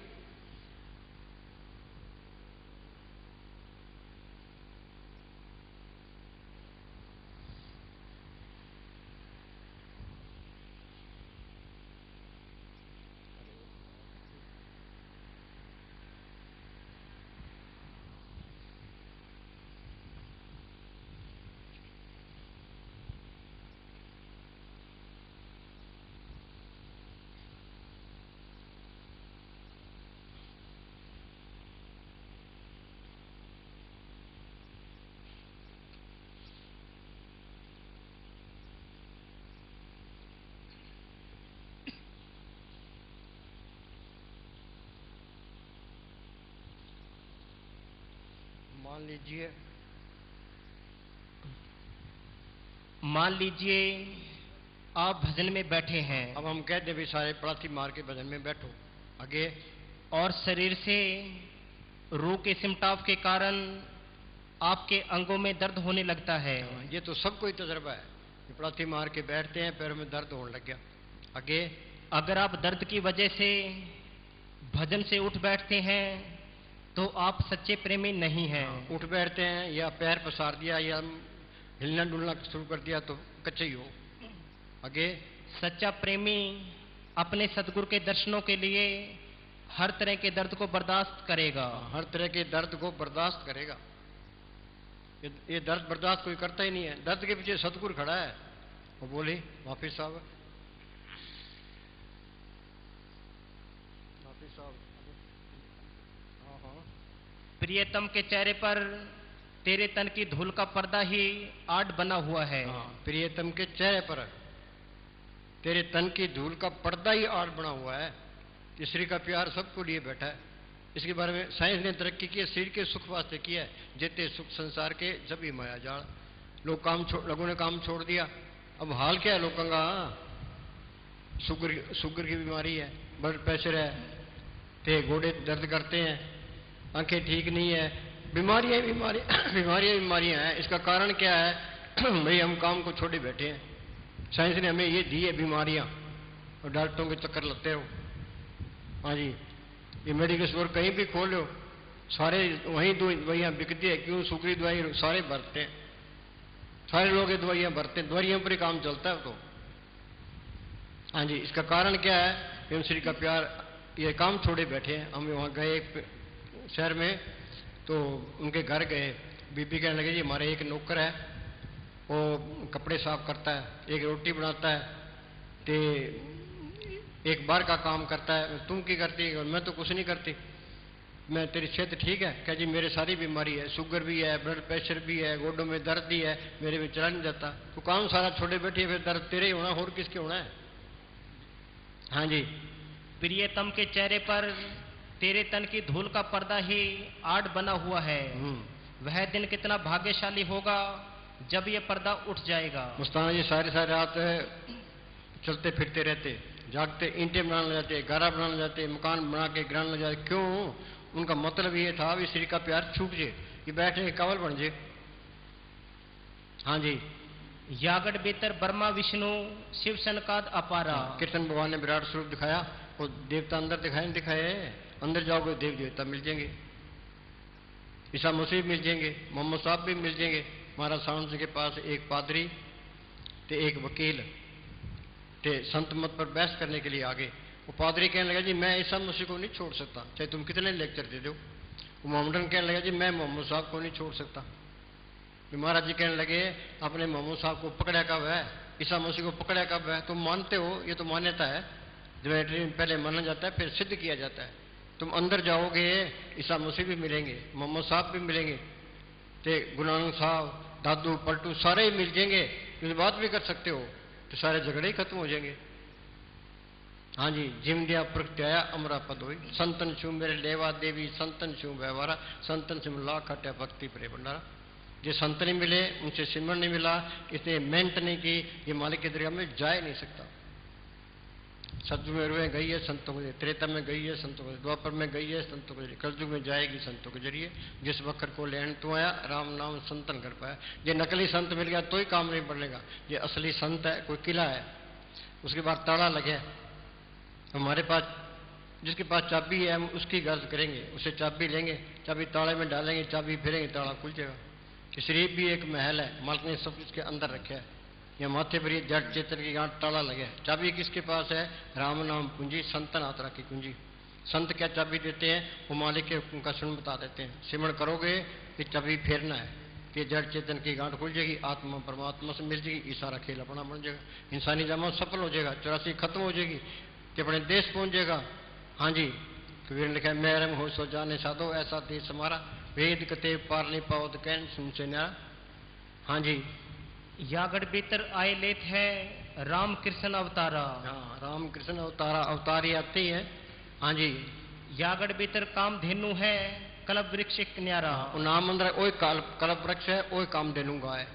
मान लीजिए आप भजन में बैठे हैं। अब हम कहते भी सारे पड़ासी मार के भजन में बैठो आगे, और शरीर से रूह के सिमटाव के कारण आपके अंगों में दर्द होने लगता है। ये तो सबको ही तजर्बा है, पड़ासी मार के बैठते हैं, पैरों में दर्द होने लग गया। आगे, अगर आप दर्द की वजह से भजन से उठ बैठते हैं तो आप सच्चे प्रेमी नहीं हैं। उठ बैठते हैं या पैर पसार दिया या हिलना डुलना शुरू कर दिया तो कच्चे ही हो। आगे, सच्चा प्रेमी अपने सतगुरु के दर्शनों के लिए हर तरह के दर्द को बर्दाश्त करेगा। हर तरह के दर्द को बर्दाश्त करेगा। ये दर्द बर्दाश्त कोई करता ही नहीं है। दर्द के पीछे सतगुरु खड़ा है। वो बोली वापिस साहब, वापिस साहब। हाँ हाँ। प्रियतम के चेहरे पर तेरे तन की धूल का पर्दा ही आड़ बना हुआ है। हाँ, प्रियतम के चेहरे पर तेरे तन की धूल का पर्दा ही आड़ बना हुआ है। तीसरी का प्यार सबको लिए बैठा है। इसके बारे में साइंस ने तरक्की की है, शरीर के सुख वास्ते किया है। जेते सुख संसार के जब ही माया जाल। लोगों ने काम छोड़ दिया। अब हाल क्या है लोगों का? शुगर की बीमारी है, ब्लड प्रेशर है, ते गोडे दर्द करते हैं, आंखें ठीक नहीं है, बीमारियां हैं। इसका कारण क्या है? भाई हम काम को छोड़े बैठे हैं। साइंस ने हमें ये दी है बीमारियां, और डॉक्टरों के चक्कर लगते हो। हाँ जी, ये मेडिकल स्टोर कहीं भी खोल लो, सारे वहीं दवाइयाँ बिकती है। क्यों? शुगरी दवाई सारे भरते हैं, सारे लोग ये दवाइयाँ भरते हैं, दवाइयों पर ही काम चलता है तो। हाँ जी, इसका कारण क्या है? एवं श्री का प्यार ये काम छोड़े बैठे हैं। हम वहाँ गए शहर में, तो उनके घर गए। बीबी कहने लगे जी हमारे एक नौकर है, वो कपड़े साफ करता है, एक रोटी बनाता है, ते एक बार का काम करता है। तुम की करती है? मैं तो कुछ नहीं करती। मैं तेरी सेहत ठीक है? क्या जी मेरे सारी बीमारी है, शुगर भी है, ब्लड प्रेशर भी है, गोडों में दर्द भी है, मेरे में चला नहीं जाता। तो काम सारा छोड़े बैठी है, फिर दर्द तेरे ही होना, और किसके होना है? हाँ जी। प्रियतम के चेहरे पर तेरे तन की धूल का पर्दा ही आड़ बना हुआ है। वह दिन कितना भाग्यशाली होगा जब ये पर्दा उठ जाएगा। मुस्ताना जी सारी सारी रात चलते फिरते रहते, जागते, ईंटें बनाने लग जाते, गारा बनाने लग जाते, मकान बना के गिराने लग जाते। क्यों? उनका मतलब ये था भी श्री का प्यार छूट जाए, ये बैठने के काबल बन जाए। हाँ जी। यागड़ बेतर ब्रह्मा विष्णु शिव सनकाद अपारा। कृष्ण भगवान ने विराट स्वरूप दिखाया, वो देवता अंदर दिखाए नहीं दिखाए? अंदर जाओगे देव देवता मिल जाएंगे, ईसा मसीह मिल जाएंगे, मोहम्मद साहब भी मिल जाएंगे। महाराज सावंत सिंह के पास एक पादरी ते एक वकील ते संत मत पर बहस करने के लिए आगे। वो पादरी कहने लगा जी मैं ईसा मसीह को नहीं छोड़ सकता, चाहे तुम कितने लेक्चर दे दो। वो मोहम्मदन कहने लगा जी मैं मोहम्मद साहब को नहीं छोड़ सकता। महाराज जी कहने लगे आपने मोहम्मद साहब को पकड़ा कब है, ईसा मसीह को पकड़ा कब है? तुम मानते हो, ये तो मान्यता है, ज्वेलरी में पहले माना जाता है फिर सिद्ध किया जाता है। तुम अंदर जाओगे ईसा मसीह भी मिलेंगे, मोहम्मद साहब भी मिलेंगे, ते गुरु नानक साहब, दादू पलटू सारे ही मिल जाएंगे। तुम बात भी कर सकते हो, तो सारे झगड़े ही खत्म हो जाएंगे। हाँ जी। जिम दिया प्रत्याया अमरा पद हुई, संतन छू मेरे लेवा देवी, संतन छू व्यवहारा, संतन से मिला खट्या भक्ति प्रे भंडारा। जो संत नहीं मिले, उनसे सिमरन नहीं मिला, इसने मेहनत नहीं की, ये मालिक के दरगाह में जा ही नहीं सकता। सतयुग में गई है संतों के, त्रेता में गई है संतों के, द्वापर में गई है संतों के, कलयुग में जाएगी संतों के जरिए। जिस वक्त को लेन तो आया, राम नाम संतन कर पाया। ये नकली संत मिल गया तो ही काम नहीं बढ़ेगा। ये असली संत है, कोई किला है, उसके बाद ताला लगे। हमारे पास जिसके पास चाबी है हम उसकी गर्ज करेंगे, उसे चाबी लेंगे, चाबी ताले में डालेंगे, चाबी फिरेंगे, ताला खुल जाएगा। शरीफ भी एक महल है, मालिक ने सब इसके अंदर रखा है। यह माथे पर ये जड़ चेतन की गांठ ताला लगे। चाबी किसके पास है? राम नाम पूंजी, संतन आत्रा की कुंजी। संत क्या चाबी देते हैं? वो मालिक के हुक्म का सुन बता देते हैं। सिमरण करोगे कि चाबी फेरना है, कि जड़ चेतन की गांठ खुल जाएगी, आत्मा परमात्मा से मिल जाएगी, ये सारा खेल अपना बन जाएगा, इंसानी जमात सफल हो जाएगा, 84 खत्म हो जाएगी, कि अपने देश पहुंच जाएगा। हाँ जी। कबीर ने लिखा मैरम हो सो जाने साधो, ऐसा देश हमारा, वेद कते पार नहीं पाओ तो कहन सुन से न्यारा। हाँ जी। यागड़ भीतर आए लेत है राम कृष्ण अवतारा। हाँ, राम कृष्ण अवतारा, अवतारी आते हैं। हाँ जी। यागड़ भीतर काम धेनु है कल्प वृक्ष एक न्यारा। नाम अंदर ओए कल्प वृक्ष है, ओए काम धेनु गा है।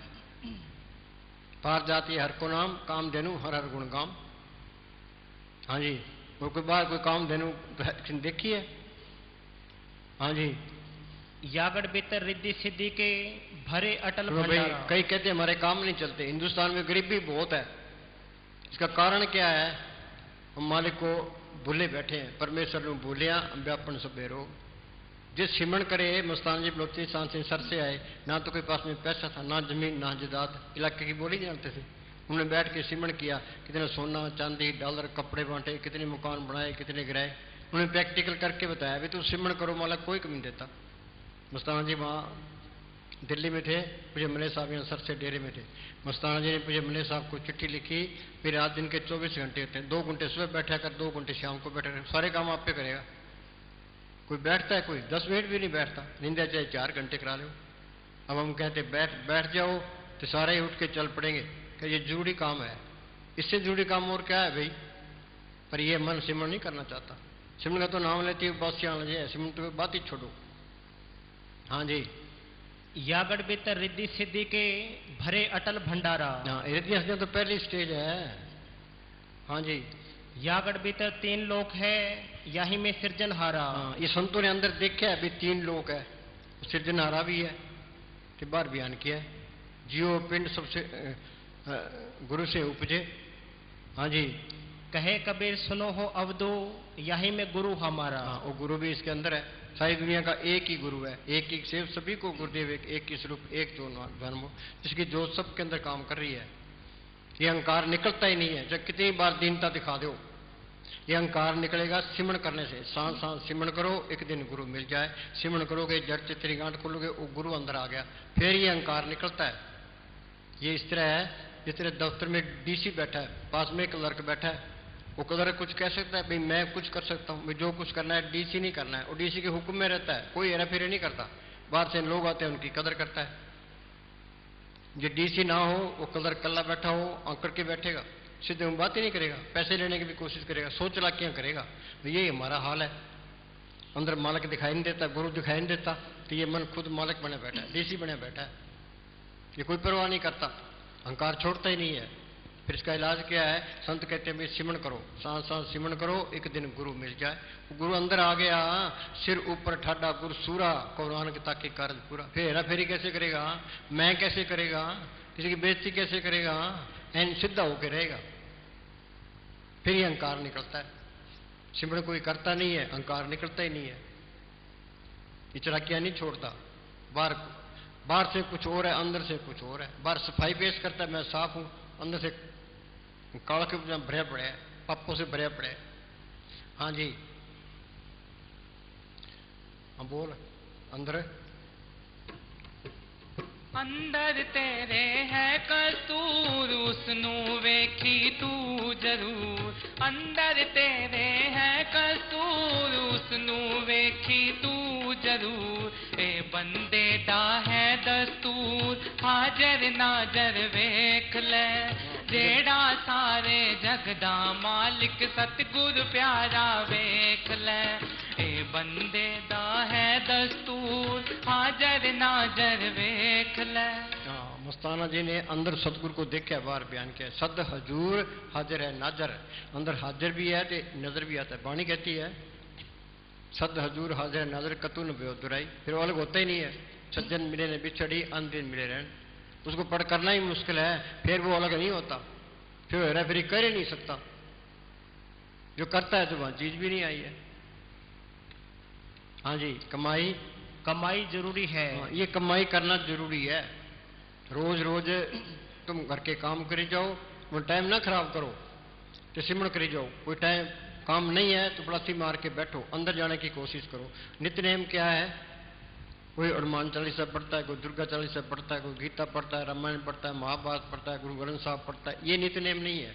पार जाती हर को नाम, काम धेनु हर हर गुण गाम। हाँ जी। वो कोई बार कोई काम धेनु देखी है? हाँ जी। यागड़ भीतर रिद्धि सिद्धि के भरे अटल भंडारा। कई कहते हैं हमारे काम नहीं चलते। हिंदुस्तान में गरीबी बहुत है, इसका कारण क्या है? हम मालिक को भूले बैठे हैं, परमेश्वर ने भूलिया व्यापन सब बेरोग। जिस सिमरण करे मस्तान जी बलोची सांस से सर से आए, ना तो कोई पास में पैसा था, ना जमीन, ना जायदाद, इलाके की बोली जानते थे। उन्होंने बैठ के सिमरण किया, कितने सोना चांदी डॉलर कपड़े बांटे, कितने मकान बनाए, कितने गिराए। उन्हें प्रैक्टिकल करके बताया भी तू सिमरण करो मालक कोई कमी नहीं देता। मस्ताना जी वहाँ दिल्ली में थे, पूज्य मले साहब यहाँ सर से डेरे में थे। मस्ताना जी ने पूज्य मले साहब को चिट्ठी लिखी, फिर रात दिन के 24 घंटे होते हैं, 2 घंटे सुबह बैठा कर 2 घंटे शाम को बैठा कर, सारे काम आप पे करेगा। कोई बैठता है, कोई 10 मिनट भी नहीं बैठता, निंदा चाहे 4 घंटे करा लो। अब हम कहते बैठ जाओ तो सारे ही उठ के चल पड़ेंगे कि ये जरूरी काम है। इससे जरूरी काम और क्या है भाई? पर ये मन सिमरण नहीं करना चाहता। सिमरण का तो नाम लेती है बस यहाँ लगे, सिमरण तो बात ही छोड़ो। हाँ जी, यागड़ बेतर रिद्धि सिद्धि के भरे अटल भंडारा। हाँ, रिद्धि सिद्धि तो पहली स्टेज है। हाँ जी, यागड़ बेतर 3 लोक है, यही में सृजनहारा। हाँ, ये संतों ने अंदर देखा है भी 3 लोक है, सृजनहारा भी है, तो बार बयान किया है। जीव पिंड सबसे गुरु से उपजे। हाँ जी, कहे कबीर सुनो हो अवधो, यही में गुरु हमारा। हाँ, वो गुरु भी इसके अंदर है। सारी दुनिया का एक ही गुरु है, एक ही सेव सभी को गुरुदेव, एक ही स्वरूप, एक जो जन्म, जिसकी जोत सबके अंदर काम कर रही है। ये अहंकार निकलता ही नहीं है, जब कितनी बार दीनता दिखा दो, ये अहंकार निकलेगा सिमरण करने से। सांस सांस सिमरण करो, एक दिन गुरु मिल जाए। सिमरण करोगे, जड़ चित्री गांठ खोलोगे, वो गुरु अंदर आ गया, फिर ये अहंकार निकलता है। ये इस तरह है, जिस तरह दफ्तर में डीसी बैठा है, पास में क्लर्क बैठा है, वो क्लर्क कुछ कह सकता है भाई मैं कुछ कर सकता हूँ, जो कुछ करना है डीसी नहीं करना है, वो डीसी के हुक्म में रहता है, कोई हेरा फेरी नहीं करता। बाहर से लोग आते हैं, उनकी कदर करता है। जो डीसी ना हो, वो क्लर्क कल्ला बैठा हो, आंकड़ के बैठेगा, सीधे में बात ही नहीं करेगा, पैसे लेने की भी कोशिश करेगा, सोच चलाकियां करेगा। तो यही हमारा हाल है। अंदर मालिक दिखाई नहीं देता, गुरु दिखाई नहीं देता, तो ये मन खुद मालिक बने बैठा है, डीसी बने बैठा है। ये कोई परवाह नहीं करता, अहंकार छोड़ता ही नहीं है। फिर इसका इलाज क्या है? संत कहते हैं भाई सिमरण करो, सांस सांस सिमरण करो, एक दिन गुरु मिल जाए। गुरु अंदर आ गया, सिर ऊपर ठाडा गुरु सूरा, कौरान के ताकि कार्य पूरा। फिर हेरा फेरी कैसे करेगा? मैं कैसे करेगा? किसी की बेइज्जती कैसे करेगा? एन सीधा होकर रहेगा। फिर ये अहंकार निकलता है। सिमरण कोई करता नहीं है, अहंकार निकलता ही नहीं है। ये चलाकियां नहीं छोड़ता। बाहर से कुछ और है, अंदर से कुछ और है। बाहर सफाई पेश करता है, मैं साफ हूं, अंदर से काला के भरे पड़े हैं, पापों से भरे पड़े। हाँ जी, हाँ बोल। अंदर अंदर तेरे है कसूर, उसनू वेखी तू जरूर। अंदर तेरे है कसूर, उसनू वेखी तू जरूर। ए बंदे दा है दस्तूर, हाजर नाजर वेख ले। जेड़ा सारे जग दा मालिक सतगुर प्यारा वेख ले। ए बंदे दा है दस्तूर, हाजर नाजर वेख ले। मस्ताना जी ने अंदर सतगुरु को देखा, बाहर बयान किया। सद हजूर हाजिर है नाजर, अंदर हाजिर भी है तो नजर भी आता है। वाणी कहती है सद हजूर हाजिर है नाजर, कतू न बेहो दुराई। फिर वो अलग होता ही नहीं है। सज्जन मिले ने बिछड़ी, अंधेर मिले रहन, उसको पढ़ करना ही मुश्किल है, फिर वो अलग नहीं होता। फिर हेरा फेरी कर ही नहीं सकता। जो करता है तो वहां चीज भी नहीं आई है। हाँ जी, कमाई जरूरी है। हाँ, ये कमाई करना जरूरी है। रोज रोज तुम घर के काम करी जाओ, वो टाइम ना खराब करो, तो सिमरण करी जाओ। कोई टाइम काम नहीं है तो बड़ासी मार के बैठो, अंदर जाने की कोशिश करो। नित्यनेम क्या है? कोई हनुमान चालीसा पढ़ता है, कोई दुर्गा चालीसा पढ़ता है, कोई गीता पढ़ता है, रामायण पढ़ता है, महाभारत पढ़ता है, गुरु ग्रंथ साहब पढ़ता है। ये नित्यनेम नहीं है।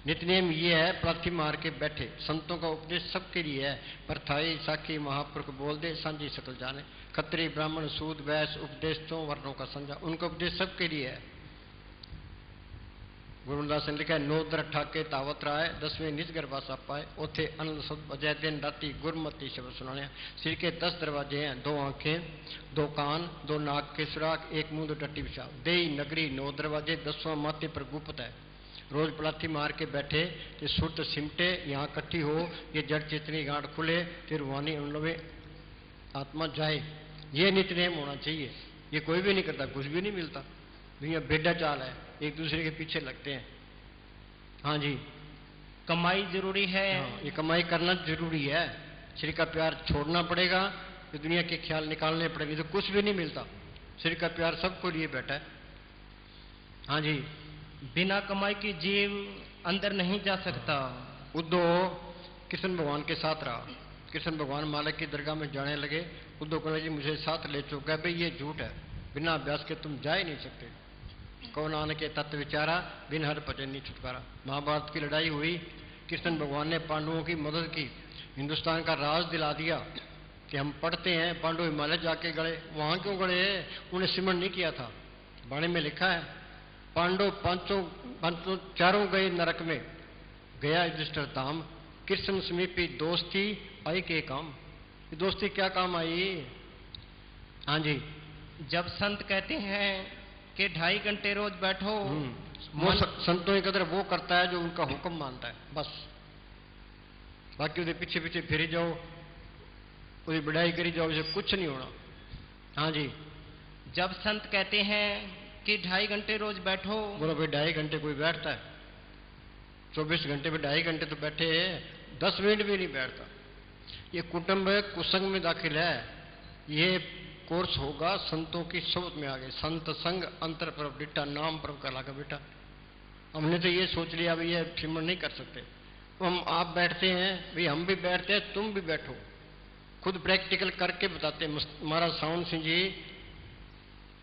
नित्यनेम ये है प्रार्थी मार के बैठे। संतों का उपदेश सबके लिए है, पर थाई साखी महापुरुष बोल दे सांझी सकल जाने। खत्री ब्राह्मण सूद वैश्य उपदेश तो वर्णों का संजा, उनका उपदेश सबके लिए है। गुरुदास ने लिखा है, 9 दर ठाके तावत राय, 10वें निज गर्भासा पाए। ओथे अनल सब बजाय दिन राती गुरमती शब्द सुनाने। सिर के 10 दरवाजे हैं, 2 आंखें 2 कान 2 नाक के सुराख, 1 मुंह 2 टट्टी पिशाब। देई नगरी 9 दरवाजे, 10वां माथे पर गुप्त है। रोज पलाथी मार के बैठे तो सुरत सिमटे, यहाँ इकट्ठी हो, ये जड़ चेतनी गांठ खुले, फिर रूहानी अनुभवे आत्मा जाए। ये नित्यनेम होना चाहिए। ये कोई भी नहीं करता, कुछ भी नहीं मिलता। दुनिया बेड़ा चाल है, एक दूसरे के पीछे लगते हैं। हाँ जी, कमाई जरूरी है। हाँ, ये कमाई करना जरूरी है। श्री का प्यार छोड़ना पड़ेगा, तो दुनिया के ख्याल निकालने पड़ेंगे, तो कुछ भी नहीं मिलता। श्री का प्यार सबको लिए बैठा है। हाँ जी, बिना कमाई की जीव अंदर नहीं जा सकता। उद्धव कृष्ण भगवान के साथ रहा। कृष्ण भगवान मालिक की दरगाह में जाने लगे। उद्धव कौन जी मुझे साथ ले चुका है, भाई ये झूठ है, बिना अभ्यास के तुम जा ही नहीं सकते। कौन आने के तत्व विचारा, बिन हर भजन नहीं छुटकारा। महाभारत की लड़ाई हुई, कृष्ण भगवान ने पांडवों की मदद की, हिंदुस्तान का राज दिला दिया कि हम पढ़ते हैं पांडव हिमालय जाके गए। वहां क्यों गए? उन्हें सिमरण नहीं किया था। वाणी में लिखा है पांडव पांचों चारों गए नरक में, गया युधिष्ठिर धाम, कृष्ण समीपी दोस्ती आई के काम। ये दोस्ती क्या काम आई? हाँ जी। जब संत कहते हैं कि 2.5 घंटे रोज बैठो, वो संतों की कदर वो करता है जो उनका हुक्म मानता है, बस। बाकी उसके पीछे पीछे फिर जाओ, उसकी बढ़ाई करी जाओ, उसे कुछ नहीं होना। हाँ जी। जब संत कहते हैं कि 2.5 घंटे रोज बैठो, बोलो भाई 2.5 घंटे कोई बैठता है? 24 घंटे में 2.5 घंटे तो बैठे, 10 मिनट भी नहीं बैठता। ये कुटुंब कुसंग में दाखिल है। ये कोर्स होगा संतों की सोच में आगे। संत संग अंतर परब डिट्टा, नाम परब का लागा बेटा। हमने तो ये सोच लिया भाई ये सिमरण नहीं कर सकते, तो हम आप बैठते हैं भाई, हम भी बैठते हैं, तुम भी बैठो। खुद प्रैक्टिकल करके बताते। महाराज सावन सिंह जी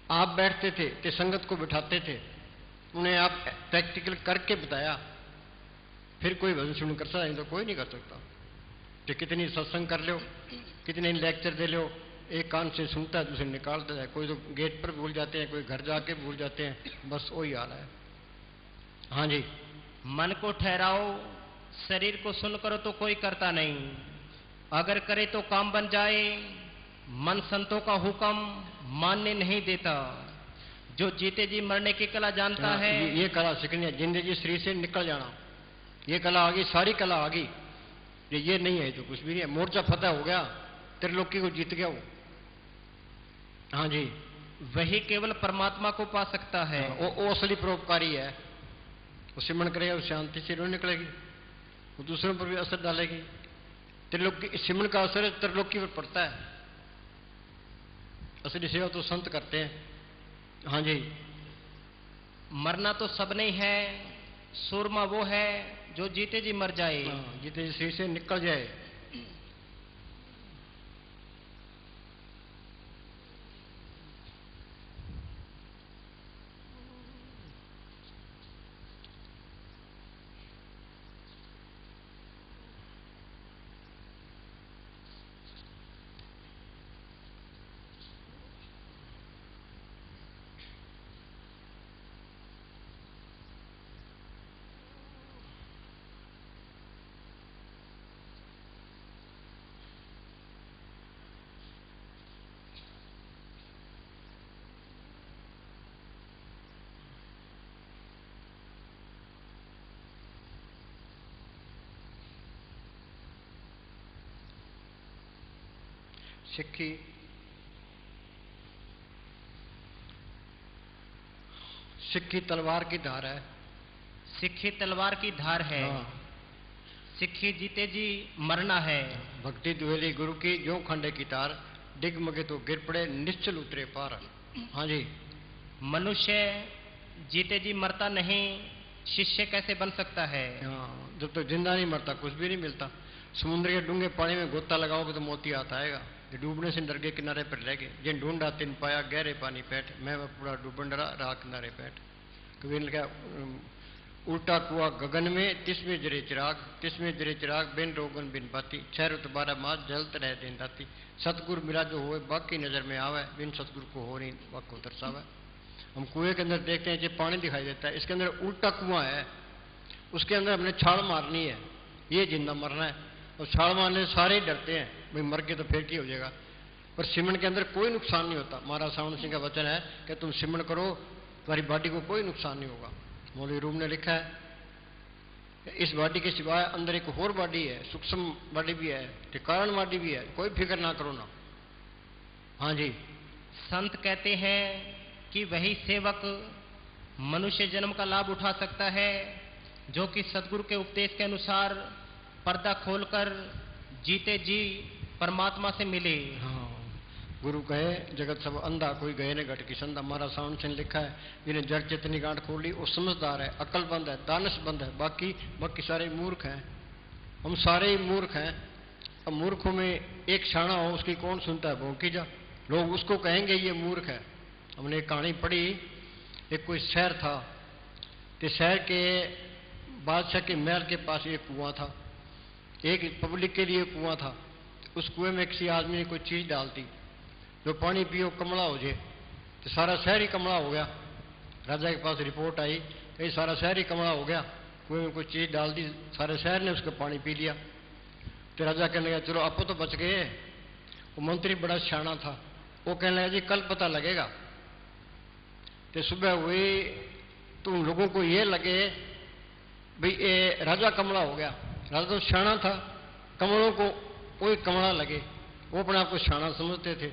आप बैठते थे तो संगत को बिठाते थे, उन्हें आप प्रैक्टिकल करके बताया, फिर कोई भजन सुन कर सकता है, तो कोई नहीं कर सकता। तो कितनी सत्संग कर लो, कितने लेक्चर दे लो, एक कान से सुनता है दूसरे निकाल देता है। कोई तो गेट पर भूल जाते हैं, कोई घर जाके भूल जाते हैं, बस वही हाल है। हाँ जी। मन को ठहराओ, शरीर को सुन करो तो कोई करता नहीं, अगर करे तो काम बन जाए। मन संतों का हुक्म मानने नहीं देता, जो जीते जी मरने की कला जानता है। ये कला सीखनी है, जिंदगी शरीर से निकल जाना, ये कला आ गई, सारी कला आ गई। ये नहीं है तो कुछ भी नहीं है। मोर्चा फतेह हो गया, त्रिलोकी को जीत गया वो। हाँ जी। वही केवल परमात्मा को पा सकता है। वो असली परोपकारी है। वो सिमरण करेगा, वो शांति से नहीं निकलेगी, वो दूसरों पर भी असर डालेगी। त्रिलोकी सिमरण का असर त्रिलोकी पर पड़ता है। असली सेवा तो संत करते हैं। हाँ जी। मरना तो सब नहीं है, सूरमा वो है जो जीते जी मर जाए। जीते जी शरीर से निकल जाए। सिक्खी सिक्खी तलवार की धार है। सिक्खी तलवार की धार है। सिक्खी जीते जी मरना है। भक्ति दुहेली गुरु की जो खंडे की तार, डिगमगे तो गिर पड़े निश्चल उतरे पार। हाँ जी। मनुष्य जीते जी मरता नहीं, शिष्य कैसे बन सकता है? जब तक जिंदा नहीं मरता कुछ भी नहीं मिलता। समुद्र के डूंगे पानी में गोता लगाओगे तो मोती आता आएगा। ये डूबने से डर के किनारे पर रह गए, जिन ढूंढा तिन पाया गहरे पानी पैठ, मैं पूरा डूबन डरा रहा किनारे पैठ। कभी ने कहा उल्टा कुआ गगन में, तिसमें जरे चिराग, तिसमें जरे चिराग, बिन रोगन बिन बाती, 6 रुत 12 मास जलत रह दिन राती। सतगुरु मिला जो होए बाकी नजर में आवे, बिन सतगुरु को हो नहीं वाको दर्शावे। हम कुएं के अंदर देखते हैं जो पानी दिखाई देता है, इसके अंदर उल्टा कुआं है, उसके अंदर हमने छाल मारनी है, ये जिंदा मरना है। और छाल मारने से सारे ही डरते हैं, भाई मर के तो फिर क्या हो जाएगा। पर सिमरण के अंदर कोई नुकसान नहीं होता। महाराज सावन सिंह का वचन है कि तुम सिमरण करो, तुम्हारी बॉडी को कोई नुकसान नहीं होगा। मौलवी रूम ने लिखा है इस बॉडी के सिवाय अंदर एक और बॉडी है, सूक्ष्म बॉडी भी है, कारण बॉडी भी है, कोई फिक्र ना करो ना। हाँ जी। संत कहते हैं कि वही सेवक मनुष्य जन्म का लाभ उठा सकता है जो कि सदगुरु के उपदेश के अनुसार पर्दा खोलकर जीते जी परमात्मा से मिले। हाँ। गुरु कहे जगत सब अंधा, कोई गए ने घट की संधा। हमारा साउंड से लिखा है जिन्हें जड़ चेतनी गांठ खोल ली वो समझदार है, अकलबंद है, दानशबंद है, बाकी सारे मूर्ख हैं। हम सारे ही मूर्ख हैं। अब मूर्खों में एक शाना हो, उसकी कौन सुनता है? भौंकी जा, लोग उसको कहेंगे ये मूर्ख है। हमने एक कहानी पढ़ी, एक कोई शहर था, तो शहर के बादशाह के महल के पास एक कुआं था, एक पब्लिक के लिए कुआं था। उस कुएं में किसी आदमी ने कोई चीज डाल दी, जो पानी पियो कमला हो जाए, तो सारा शहर ही कमला हो गया। राजा के पास रिपोर्ट आई कि सारा शहर ही कमला हो गया, कुएं में कोई चीज डाल दी, सारे शहर ने उसका पानी पी लिया। तो राजा कहने लगा चलो आप तो बच गए। वो मंत्री बड़ा शाना था, वो कहने लगा जी कल पता लगेगा। तो सुबह हुई तो उन लोगों को ये लगे भाई ये राजा कमला हो गया। राजा तो शाना था, कमलों को कोई कमला लगे, वो अपने आप को शाना समझते थे।